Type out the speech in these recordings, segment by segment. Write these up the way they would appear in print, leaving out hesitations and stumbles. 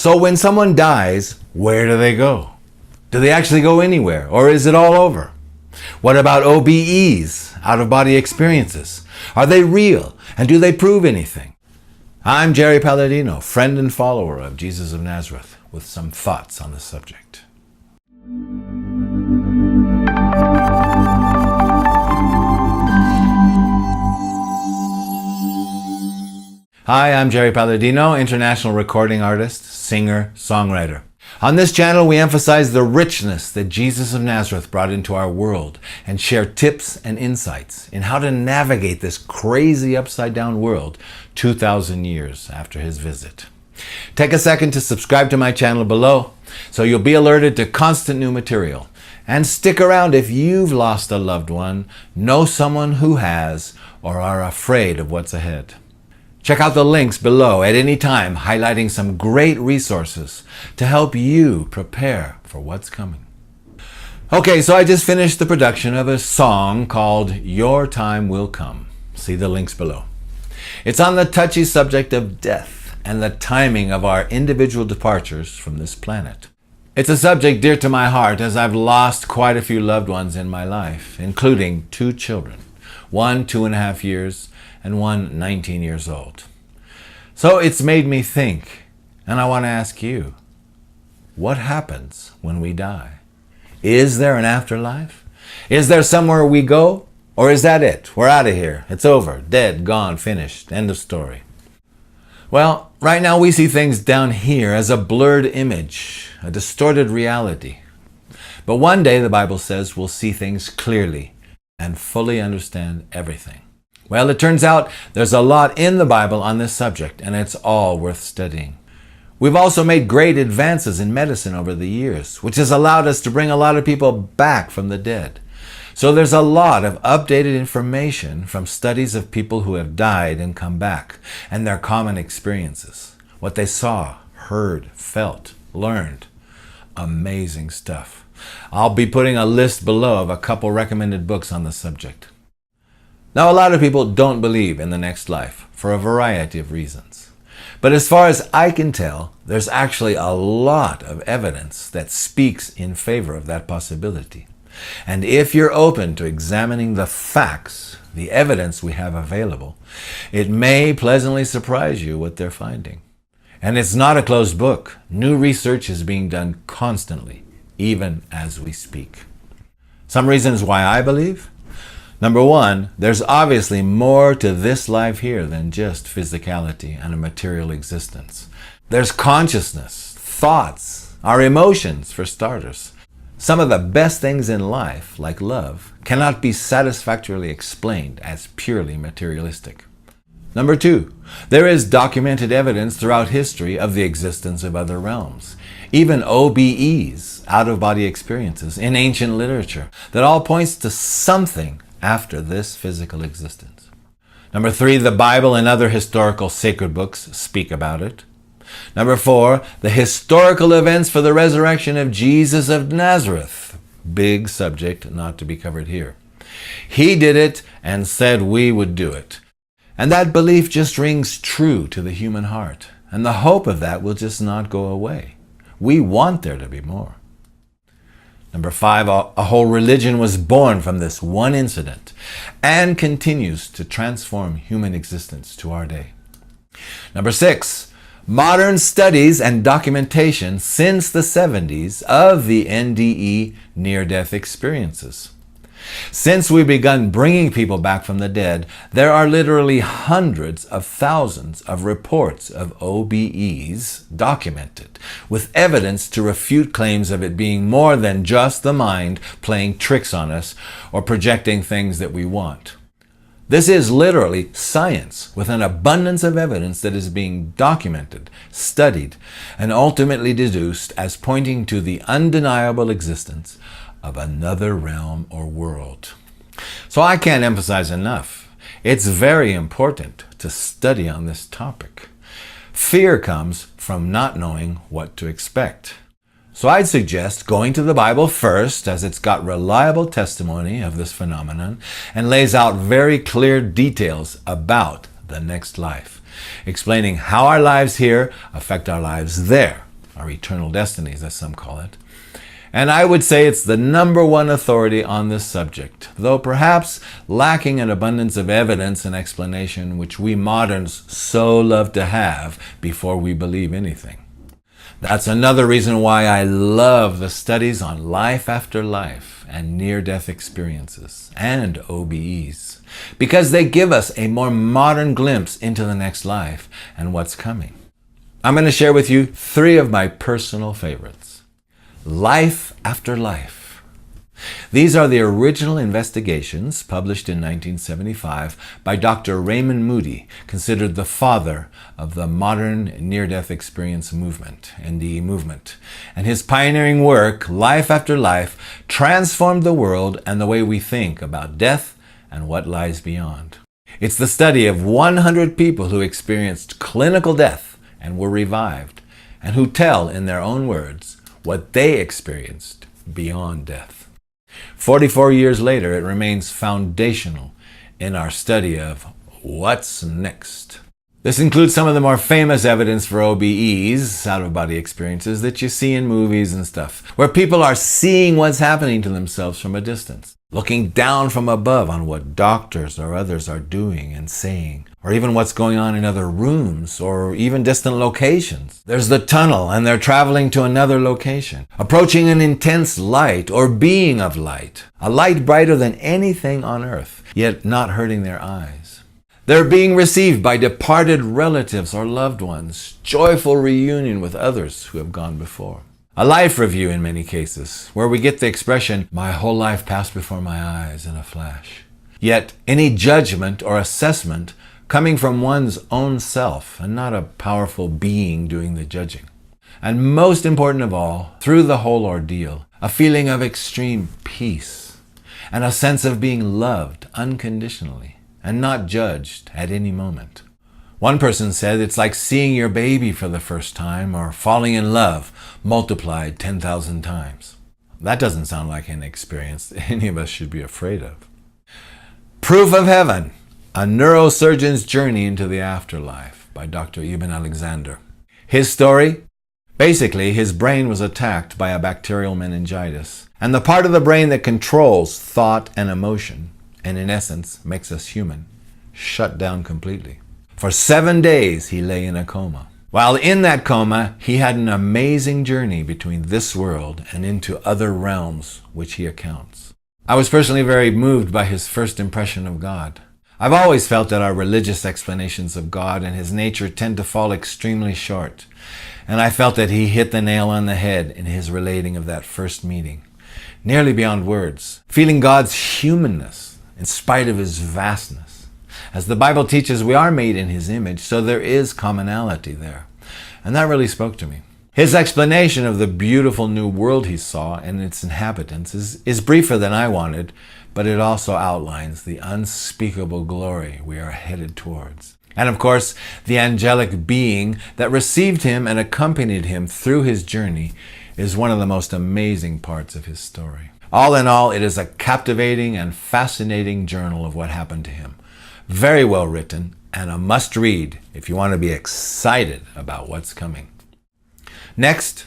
So when someone dies, where do they go? Do they actually go anywhere, or is it all over? What about OBEs, out-of-body experiences? Are they real, and do they prove anything? I'm Jerry Palladino, friend and follower of Jesus of Nazareth, with some thoughts on the subject. Hi, I'm Jerry Palladino, international recording artist, singer, songwriter. On this channel, we emphasize the richness that Jesus of Nazareth brought into our world and share tips and insights in how to navigate this crazy upside-down world 2,000 years after his visit. Take a second to subscribe to my channel below so you'll be alerted to constant new material. And stick around if you've lost a loved one, know someone who has, or are afraid of what's ahead. Check out the links below at any time, highlighting some great resources to help you prepare for what's coming. Okay, so I just finished the production of a song called Your Time Will Come. See the links below. It's on the touchy subject of death and the timing of our individual departures from this planet. It's a subject dear to my heart as I've lost quite a few loved ones in my life, including 2 children, one 2.5 years and one 19 years old. So it's made me think, and I want to ask you, what happens when we die? Is there an afterlife? Is there somewhere we go? Or is that it? We're out of here. It's over. Dead, gone, finished. End of story. Well, right now we see things down here as a blurred image, a distorted reality. But one day, the Bible says, we'll see things clearly and fully understand everything. Well, it turns out there's a lot in the Bible on this subject, and it's all worth studying. We've also made great advances in medicine over the years, which has allowed us to bring a lot of people back from the dead. So there's a lot of updated information from studies of people who have died and come back, and their common experiences, what they saw, heard, felt, learned. Amazing stuff. I'll be putting a list below of a couple recommended books on the subject. Now, a lot of people don't believe in the next life for a variety of reasons. But as far as I can tell, there's actually a lot of evidence that speaks in favor of that possibility. And if you're open to examining the facts, the evidence we have available, it may pleasantly surprise you what they're finding. And it's not a closed book. New research is being done constantly, even as we speak. Some reasons why I believe? Number one, there's obviously more to this life here than just physicality and a material existence. There's consciousness, thoughts, our emotions, for starters. Some of the best things in life, like love, cannot be satisfactorily explained as purely materialistic. Number two, there is documented evidence throughout history of the existence of other realms, even OBEs, out-of-body experiences, in ancient literature, that all points to something after this physical existence. Number three, the Bible and other historical sacred books speak about it. Number four, the historical events for the resurrection of Jesus of Nazareth. Big subject not to be covered here. He did it and said we would do it. And that belief just rings true to the human heart. And the hope of that will just not go away. We want there to be more. Number five, a whole religion was born from this one incident and continues to transform human existence to our day. Number six, modern studies and documentation since the 70s of the NDE near-death experiences. Since we begun bringing people back from the dead, there are literally hundreds of thousands of reports of OBEs documented, with evidence to refute claims of it being more than just the mind playing tricks on us or projecting things that we want. This is literally science with an abundance of evidence that is being documented, studied, and ultimately deduced as pointing to the undeniable existence of another realm or world. So I can't emphasize enough. It's very important to study on this topic. Fear comes from not knowing what to expect. So I'd suggest going to the Bible first, as it's got reliable testimony of this phenomenon and lays out very clear details about the next life, explaining how our lives here affect our lives there, our eternal destinies, as some call it. And I would say it's the number one authority on this subject, though perhaps lacking an abundance of evidence and explanation which we moderns so love to have before we believe anything. That's another reason why I love the studies on life after life and near-death experiences and OBEs, because they give us a more modern glimpse into the next life and what's coming. I'm going to share with you 3 of my personal favorites. Life after life. These are the original investigations published in 1975 by Dr. Raymond Moody, considered the father of the modern near-death experience movement, NDE movement. And his pioneering work, Life After Life, transformed the world and the way we think about death and what lies beyond. It's the study of 100 people who experienced clinical death and were revived, and who tell in their own words what they experienced beyond death. 44 years later, it remains foundational in our study of what's next. This includes some of the more famous evidence for OBEs, out-of-body experiences, that you see in movies and stuff, where people are seeing what's happening to themselves from a distance, looking down from above on what doctors or others are doing and saying, or even what's going on in other rooms or even distant locations. There's the tunnel, and they're traveling to another location, approaching an intense light or being of light, a light brighter than anything on earth, yet not hurting their eyes. They're being received by departed relatives or loved ones, joyful reunion with others who have gone before. A life review in many cases, where we get the expression, "My whole life passed before my eyes in a flash." Yet any judgment or assessment coming from one's own self and not a powerful being doing the judging. And most important of all, through the whole ordeal, a feeling of extreme peace and a sense of being loved unconditionally and not judged at any moment. One person said it's like seeing your baby for the first time or falling in love multiplied 10,000 times. That doesn't sound like an experience any of us should be afraid of. Proof of Heaven, a neurosurgeon's journey into the afterlife by Dr. Ibn Alexander. His story? Basically, his brain was attacked by a bacterial meningitis, and the part of the brain that controls thought and emotion, and in essence makes us human, shut down completely. For 7 days he lay in a coma. While in that coma, he had an amazing journey between this world and into other realms which he accounts. I was personally very moved by his first impression of God. I've always felt that our religious explanations of God and his nature tend to fall extremely short, and I felt that he hit the nail on the head in his relating of that first meeting, nearly beyond words, feeling God's humanness in spite of his vastness. As the Bible teaches, we are made in his image, so there is commonality there. And that really spoke to me. His explanation of the beautiful new world he saw and its inhabitants is briefer than I wanted, but it also outlines the unspeakable glory we are headed towards. And of course, the angelic being that received him and accompanied him through his journey is one of the most amazing parts of his story. All in all, it is a captivating and fascinating journal of what happened to him. Very well written and a must-read if you want to be excited about what's coming. Next,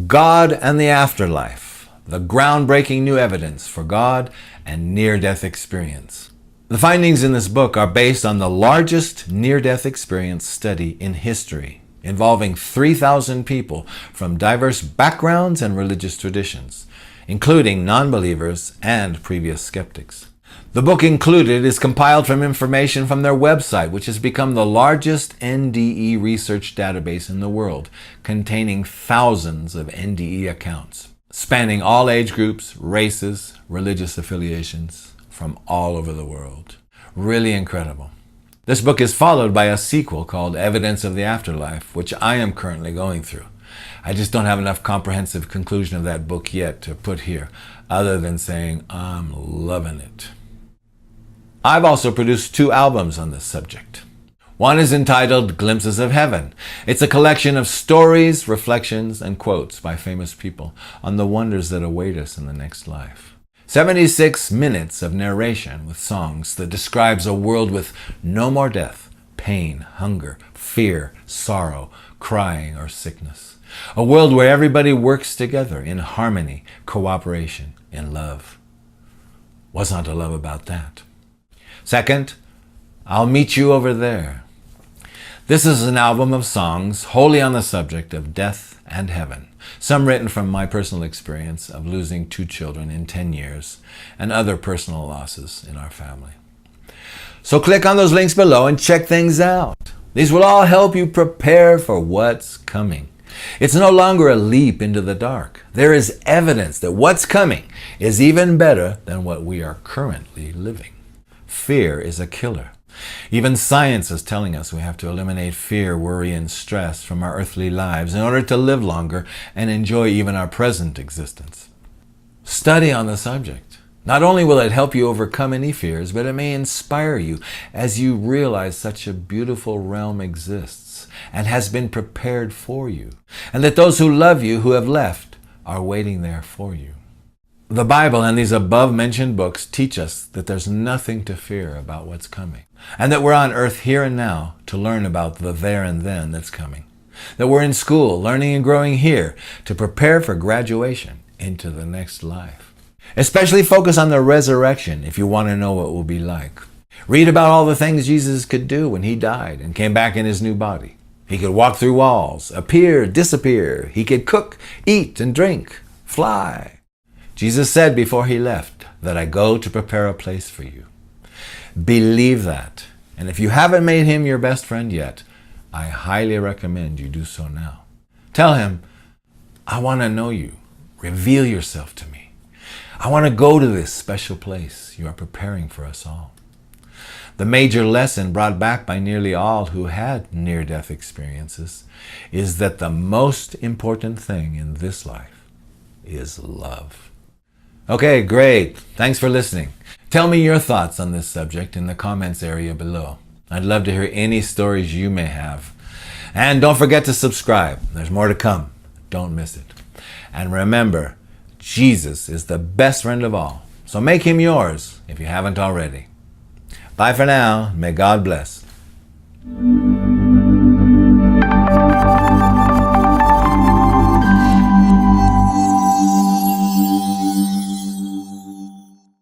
God and the Afterlife, the groundbreaking new evidence for God and near-death experience. The findings in this book are based on the largest near-death experience study in history, involving 3,000 people from diverse backgrounds and religious traditions, including non-believers and previous skeptics. The book included is compiled from information from their website, which has become the largest NDE research database in the world, containing thousands of NDE accounts, spanning all age groups, races, religious affiliations from all over the world. Really incredible. This book is followed by a sequel called Evidence of the Afterlife, which I am currently going through. I just don't have enough comprehensive conclusion of that book yet to put here, other than saying I'm loving it. I've also produced 2 albums on this subject. One is entitled Glimpses of Heaven. It's a collection of stories, reflections, and quotes by famous people on the wonders that await us in the next life. 76 minutes of narration with songs that describes a world with no more death, pain, hunger, fear, sorrow, crying, or sickness. A world where everybody works together in harmony, cooperation, in love. What's not to love about that? Second, I'll Meet You Over There. This is an album of songs wholly on the subject of death and heaven, some written from my personal experience of losing 2 children in 10 years and other personal losses in our family. So click on those links below and check things out. These will all help you prepare for what's coming. It's no longer a leap into the dark. There is evidence that what's coming is even better than what we are currently living. Fear is a killer. Even science is telling us we have to eliminate fear, worry, and stress from our earthly lives in order to live longer and enjoy even our present existence. Study on the subject. Not only will it help you overcome any fears, but it may inspire you as you realize such a beautiful realm exists and has been prepared for you, and that those who love you, who have left, are waiting there for you. The Bible and these above-mentioned books teach us that there's nothing to fear about what's coming, and that we're on earth here and now to learn about the there and then that's coming. That we're in school, learning and growing here to prepare for graduation into the next life. Especially focus on the resurrection if you want to know what it will be like. Read about all the things Jesus could do when he died and came back in his new body. He could walk through walls, appear, disappear. He could cook, eat, and drink, fly. Jesus said before he left that I go to prepare a place for you. Believe that. And if you haven't made him your best friend yet, I highly recommend you do so now. Tell him, I want to know you. Reveal yourself to me. I want to go to this special place you are preparing for us all. The major lesson brought back by nearly all who had near-death experiences is that the most important thing in this life is love. Okay, great. Thanks for listening. Tell me your thoughts on this subject in the comments area below. I'd love to hear any stories you may have. And don't forget to subscribe. There's more to come. Don't miss it. And remember, Jesus is the best friend of all. So make him yours if you haven't already. Bye for now. May God bless.